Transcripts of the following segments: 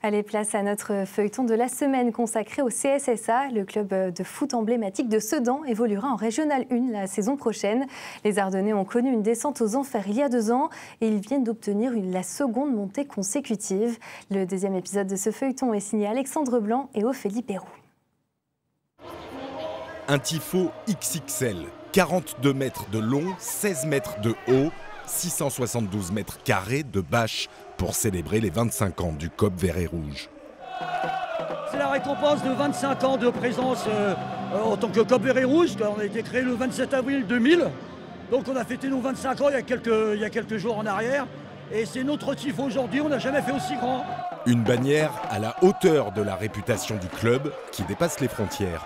Allez, place à notre feuilleton de la semaine consacré au CSSA. Le club de foot emblématique de Sedan évoluera en Régional 1 la saison prochaine. Les Ardennais ont connu une descente aux enfers il y a 2 ans et ils viennent d'obtenir la seconde montée consécutive. Le deuxième épisode de ce feuilleton est signé Alexandre Blanc et Ophélie Perroux. Un tifo XXL, 42 mètres de long, 16 mètres de haut, 672 mètres carrés de bâche pour célébrer les 25 ans du COP Vert et Rouge. C'est la récompense de 25 ans de présence en tant que COP Vert et Rouge. On a été créé le 27 avril 2000. Donc on a fêté nos 25 ans il y a quelques jours en arrière. Et c'est notre tifo aujourd'hui, on n'a jamais fait aussi grand. Une bannière à la hauteur de la réputation du club qui dépasse les frontières.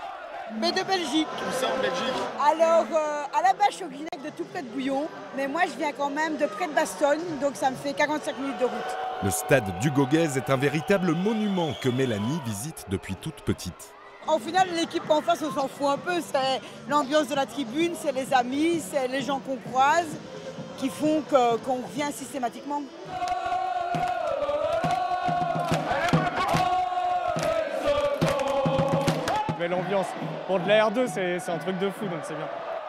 Mais de Belgique. Où ça en Belgique? Alors, à la base, je suis au Guinec de tout près de Bouillon, mais moi, je viens quand même de près de Bastogne, donc ça me fait 45 minutes de route. Le stade du Goguez est un véritable monument que Mélanie visite depuis toute petite. Au final, l'équipe en face, on s'en fout un peu. C'est l'ambiance de la tribune, c'est les amis, c'est les gens qu'on croise qui font qu'on revient systématiquement. L'ambiance pour de la R2, c'est un truc de fou, donc c'est bien.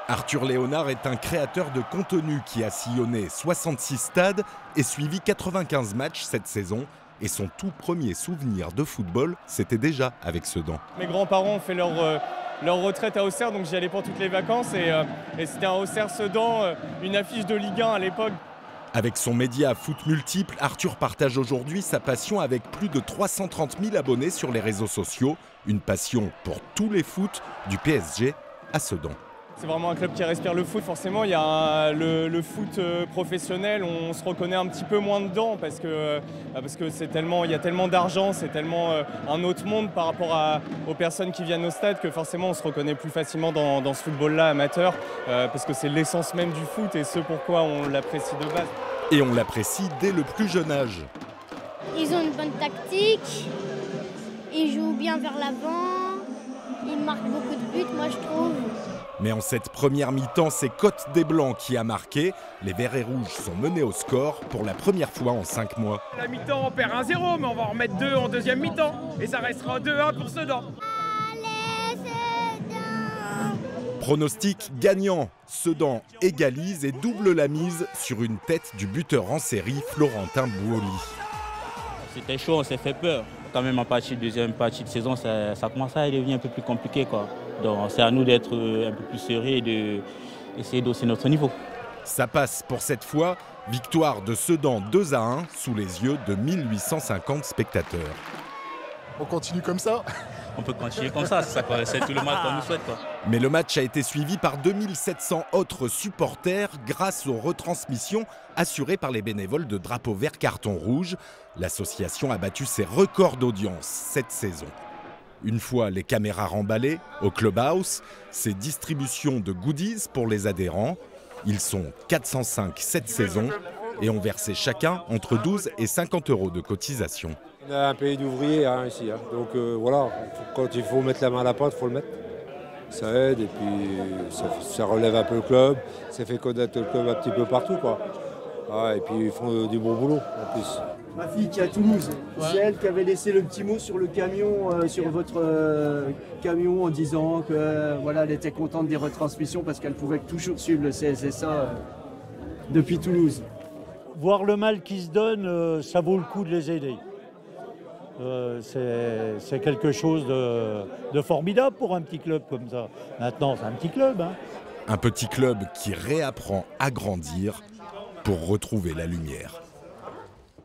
Arthur Léonard est un créateur de contenu qui a sillonné 66 stades et suivi 95 matchs cette saison. Et son tout premier souvenir de football, c'était déjà avec Sedan. Mes grands-parents ont fait leur retraite à Auxerre, donc j'y allais pour toutes les vacances. Et c'était un Auxerre-Sedan, une affiche de Ligue 1 à l'époque. Avec son média foot multiple, Arthur partage aujourd'hui sa passion avec plus de 330 000 abonnés sur les réseaux sociaux. Une passion pour tous les foot, du PSG à Sedan. C'est vraiment un club qui respire le foot. Forcément, il y a le foot professionnel, on se reconnaît un petit peu moins dedans parce que il y a tellement d'argent, c'est tellement un autre monde par rapport aux personnes qui viennent au stade que forcément on se reconnaît plus facilement dans ce football-là amateur parce que c'est l'essence même du foot et ce pourquoi on l'apprécie de base. Et on l'apprécie dès le plus jeune âge. Ils ont une bonne tactique, ils jouent bien vers l'avant, ils marquent beaucoup de buts, moi je trouve. Mais en cette première mi-temps, c'est Côte des Blancs qui a marqué. Les Verts et Rouges sont menés au score pour la première fois en 5 mois. La mi-temps, on perd 1-0, mais on va en remettre 2 en deuxième mi-temps. Et ça restera 2-1 pour Sedan. Allez, Sedan! Pronostic gagnant. Sedan égalise et double la mise sur une tête du buteur en série, Florentin Bouoli. C'était chaud, on s'est fait peur. Quand même, en deuxième partie de saison, ça commence à devenir un peu plus compliqué, quoi. Donc c'est à nous d'être un peu plus sérieux et d'essayer d'hausser notre niveau. Ça passe pour cette fois. Victoire de Sedan 2-1 sous les yeux de 1850 spectateurs. On continue comme ça? On peut continuer comme ça, c'est tout le match qu'on nous souhaite, quoi. Mais le match a été suivi par 2700 autres supporters grâce aux retransmissions assurées par les bénévoles de Drapeau Vert Carton Rouge. L'association a battu ses records d'audience cette saison. Une fois les caméras remballées, au Clubhouse, c'est distribution de goodies pour les adhérents. Ils sont 405 cette saison et ont versé chacun entre 12 et 50 € de cotisation. On a un pays d'ouvriers ici, donc voilà, quand il faut mettre la main à la pâte, il faut le mettre. Ça aide et puis ça relève un peu le club, ça fait connaître le club un petit peu partout, quoi. Ah, et puis ils font du bon boulot en plus. Ma fille qui est à Toulouse, c'est elle qui avait laissé le petit mot sur le camion, sur votre camion en disant que voilà, elle était contente des retransmissions parce qu'elle pouvait toujours suivre le CSSA depuis Toulouse. Voir le mal qui se donne, ça vaut le coup de les aider. C'est quelque chose de formidable pour un petit club comme ça. Maintenant, c'est un petit club. Un petit club qui réapprend à grandir pour retrouver la lumière.